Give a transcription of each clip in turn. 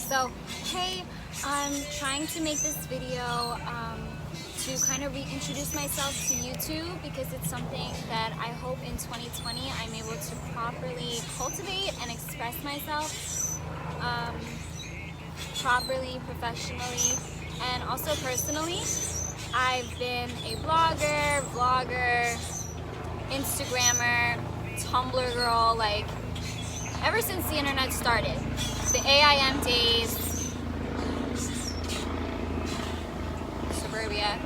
So, hey, I'm trying to make this video to kind of reintroduce myself to YouTube because it's something that I hope in 2020 I'm able to properly cultivate and express myself properly, professionally, and also personally. I've been a blogger, vlogger, Instagrammer, Tumblr girl, like ever since the internet started. The AIM days, suburbia.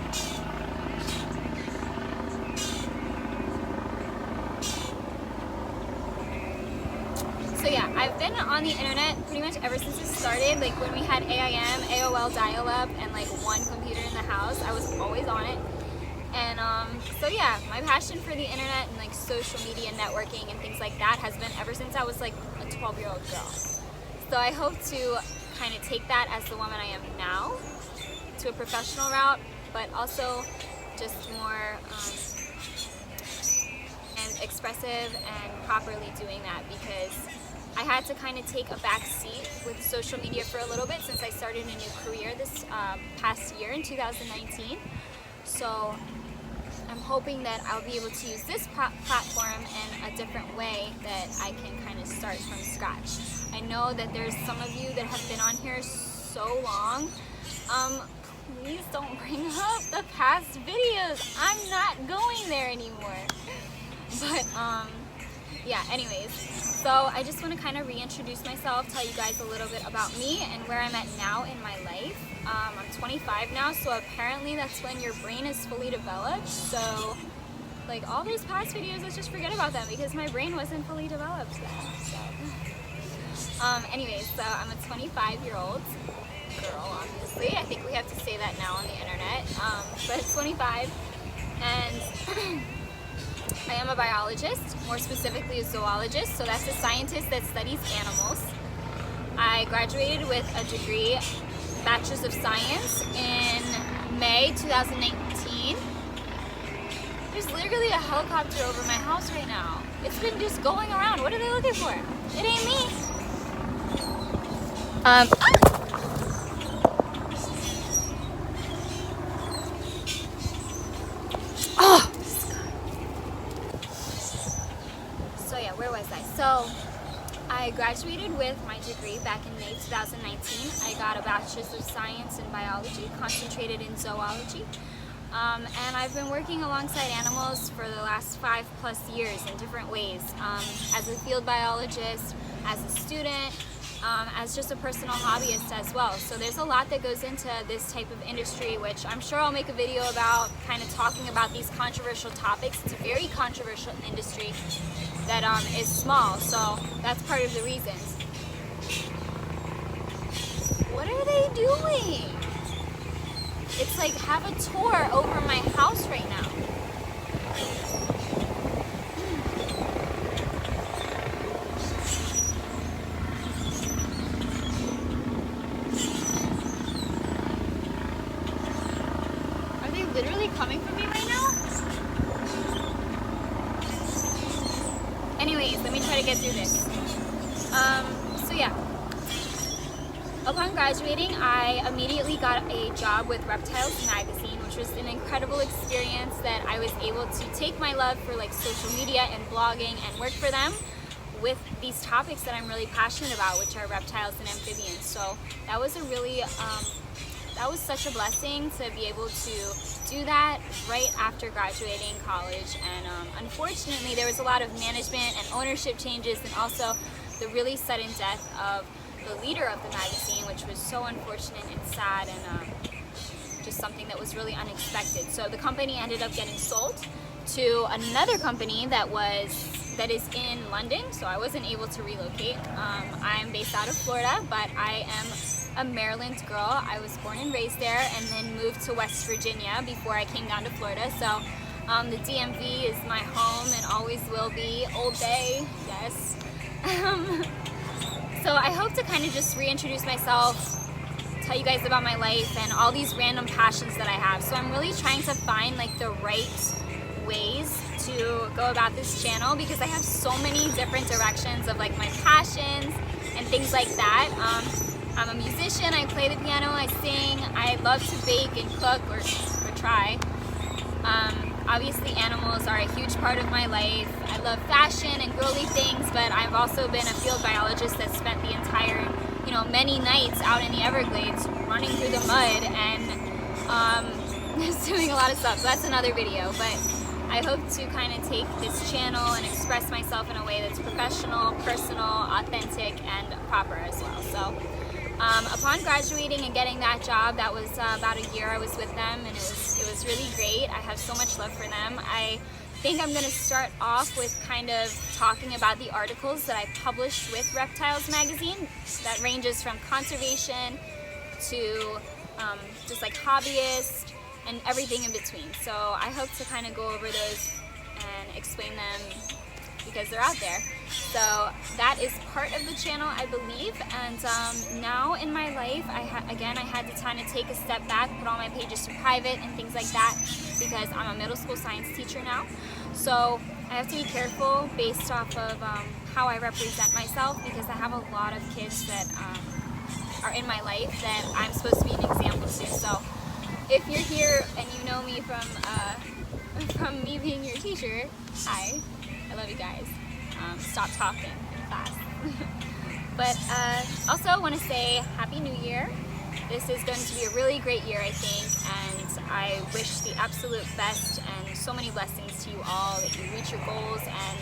So yeah, I've been on the internet pretty much ever since it started. Like when we had AIM, AOL dial-up, and like one computer in the house, I was always on it. And so yeah, my passion for the internet and like social media networking and things like that has been ever since I was like a 12-year-old girl. So I hope to kind of take that as the woman I am now to a professional route, but also just more and expressive and properly doing that, because I had to kind of take a back seat with social media for a little bit since I started a new career this past year in 2019. So I'm hoping that I'll be able to use this platform in a different way that I can kind of start from scratch. I know that there's some of you that have been on here so long. Please don't bring up the past videos. I'm not going there anymore. But yeah, anyways, so I just want to kind of reintroduce myself, tell you guys a little bit about me and where I'm at now in my life. I'm 25 now, so apparently that's when your brain is fully developed. So like all those past videos, let's just forget about them because my brain wasn't fully developed then. So anyways, so I'm a 25-year-old girl, obviously. I think we have to say that now on the internet, but 25, and I am a biologist, more specifically a zoologist, so that's a scientist that studies animals. I graduated with a degree, Bachelor's of Science, in May 2019. There's literally a helicopter over my house right now. It's been just going around. What are they looking for? It ain't me. So yeah, where was I? So I graduated with my degree back in May 2019. I got a Bachelor's of Science in Biology, concentrated in zoology. And I've been working alongside animals for the last 5+ years in different ways. As a field biologist, as a student, as just a personal hobbyist as well. So there's a lot that goes into this type of industry, which I'm sure I'll make a video about, kind of talking about these controversial topics. It's a very controversial industry that is small, so that's part of the reasons. What are they doing? It's like have a tour over my house right now. Are they literally coming for me right now? Anyways, let me try to get through this. So yeah, upon graduating, I immediately got a job with Reptiles magazine, which was an incredible experience that I was able to take my love for like social media and blogging and work for them with these topics that I'm really passionate about, which are reptiles and amphibians. So that was a really, that was such a blessing to be able to do that right after graduating college. And unfortunately, there was a lot of management and ownership changes, and also the really sudden death of the leader of the magazine, which was so unfortunate and sad, and just something that was really unexpected. So the company ended up getting sold to another company that is in London, so I wasn't able to relocate. I'm based out of Florida, but I am a Maryland girl. I was born and raised there and then moved to West Virginia before I came down to Florida. So the DMV is my home and always will be. Old Bay, yes. So I hope to kind of just reintroduce myself, tell you guys about my life and all these random passions that I have. So I'm really trying to find like the right ways to go about this channel because I have so many different directions of like my passions and things like that. I'm a musician, I play the piano, I sing, I love to bake and cook or try. Obviously animals are a huge part of my life. I love fashion and girly things, but I've also been a field biologist that spent the entire, many nights out in the Everglades running through the mud and doing a lot of stuff. So that's another video, but I hope to kind of take this channel and express myself in a way that's professional, personal, authentic, and proper as well. So upon graduating and getting that job, that was about a year I was with them, and it was really great. I have so much love for them. I think I'm going to start off with kind of talking about the articles that I published with Reptiles magazine. That ranges from conservation to just like hobbyist and everything in between. So I hope to kind of go over those and explain them because they're out there. So that is part of the channel, I believe. And now in my life, I had to kind of take a step back, put all my pages to private and things like that, because I'm a middle school science teacher now. So I have to be careful based off of how I represent myself, because I have a lot of kids that are in my life that I'm supposed to be an example to. So if you're here and you know me from me being your teacher, hi, I love you guys. Stop talking in class. But also I want to say Happy New Year. This is going to be a really great year, I think, and I wish the absolute best and so many blessings to you all, that you reach your goals and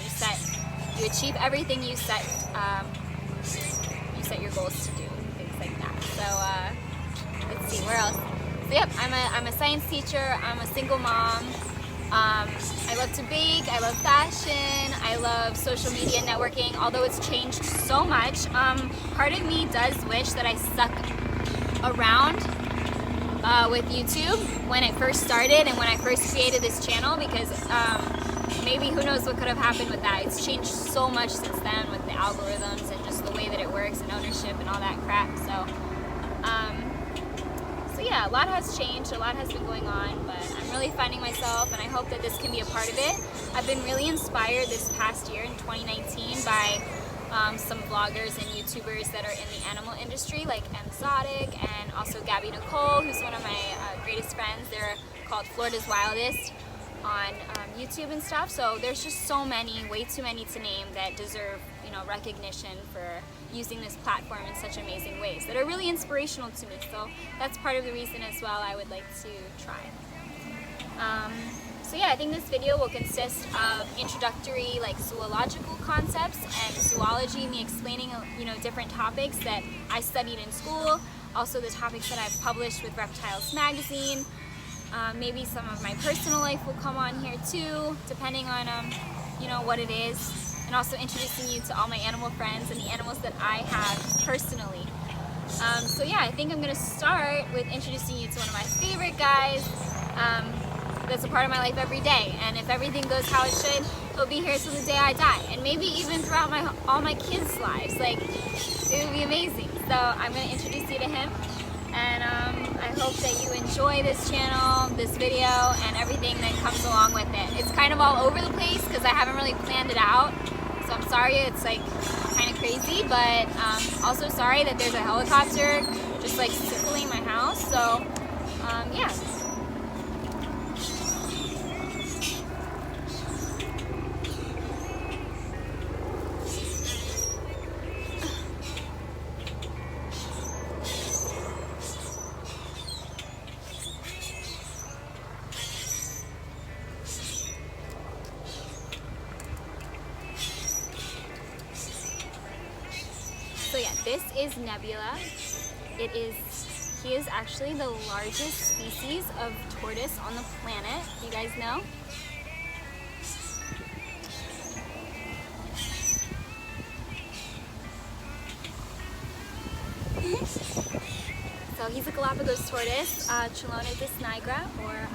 you achieve everything you set your goals to do, things like that. So let's see, where else? So yep, I'm a science teacher, I'm a single mom. I love to bake, I love fashion, I love social media networking, although it's changed so much. Part of me does wish that I stuck around with YouTube when it first started and when I first created this channel, because maybe who knows what could have happened with that. It's changed so much since then with the algorithms and just the way that it works and ownership and all that crap. So yeah, a lot has changed, a lot has been going on, but I'm really finding myself, and I hope that this can be a part of it. I've been really inspired this past year in 2019 by some vloggers and YouTubers that are in the animal industry, like Exotic and also Gabby Nicole, who's one of my greatest friends. They're called Florida's Wildest on YouTube and stuff. So there's just so many, way too many to name, that deserve recognition for using this platform in such amazing ways that are really inspirational to me. So that's part of the reason as well I would like to try. So yeah, I think this video will consist of introductory zoological concepts and zoology, me explaining different topics that I studied in school, also the topics that I've published with Reptiles magazine. Maybe some of my personal life will come on here too, depending on what it is. And also introducing you to all my animal friends and the animals that I have personally. So yeah, I think I'm going to start with introducing you to one of my favorite guys that's a part of my life every day. And if everything goes how it should, he'll be here till the day I die. And maybe even throughout all my kids' lives. It would be amazing. So I'm going to introduce you to him. And I hope that you enjoy this channel, this video, and everything that comes along with it. It's kind of all over the place because I haven't really planned it out. So I'm sorry it's kind of crazy, but also sorry that there's a helicopter just circling my house. So yeah. So yeah, this is Nebula. He is actually the largest species of tortoise on the planet. You guys know? So he's a Galapagos tortoise, Chelonodus nigra, or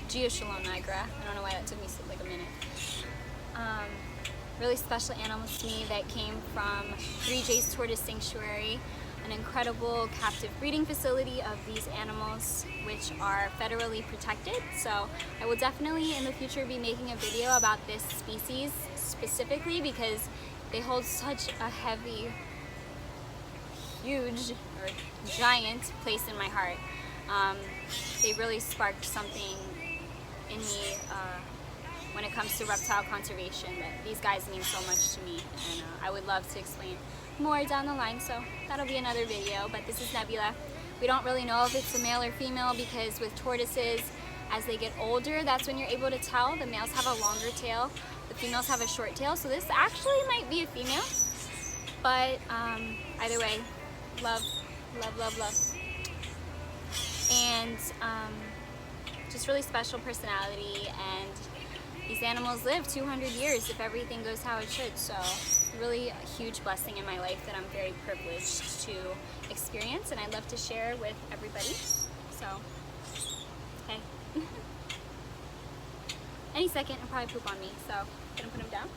Geochelon nigra. I don't know why that took me a minute. Really special animals to me that came from 3J's Tortoise Sanctuary, an incredible captive breeding facility of these animals which are federally protected. So I will definitely in the future be making a video about this species specifically because they hold such a heavy huge or giant place in my heart. They really sparked something in me when it comes to reptile conservation. That these guys mean so much to me, and I would love to explain more down the line, so that'll be another video. But this is Nebula. We don't really know if it's a male or female, because with tortoises, as they get older, that's when you're able to tell. The males have a longer tail, the females have a short tail, so this actually might be a female. But either way, love, love, love, love. And just really special personality, and these animals live 200 years if everything goes how it should. So really a huge blessing in my life that I'm very privileged to experience, and I love to share with everybody. So, okay. Any second, I'll probably poop on me, so I'm gonna put him down.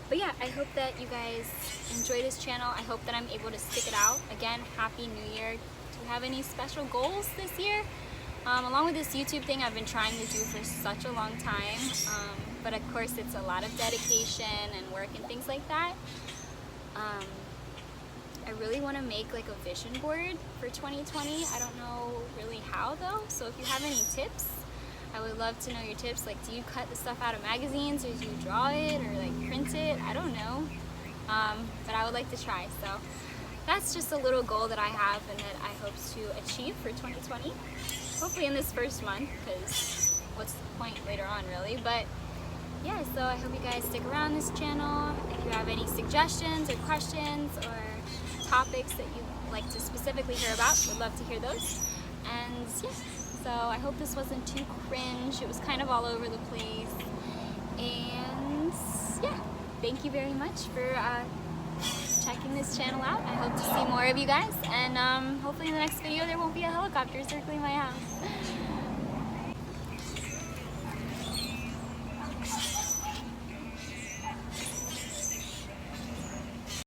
But yeah, I hope that you guys enjoy this channel. I hope that I'm able to stick it out. Again, Happy New Year. Do you have any special goals this year? Along with this YouTube thing I've been trying to do for such a long time, but of course it's a lot of dedication and work and things like that. I really want to make like a vision board for 2020. I don't know really how though, so if you have any tips, I would love to know your tips. Like, do you cut the stuff out of magazines, or do you draw it, or like print it? I don't know, but I would like to try. So that's just a little goal that I have and that I hope to achieve for 2020. Hopefully in this first month, because what's the point later on really. But yeah, so I hope you guys stick around this channel. If you have any suggestions or questions or topics that you'd like to specifically hear about, would love to hear those. And yeah, so I hope this wasn't too cringe. It was kind of all over the place. And yeah, thank you very much for checking this channel out. I hope to see more of you guys, and hopefully in the next video there won't be a helicopter circling my house.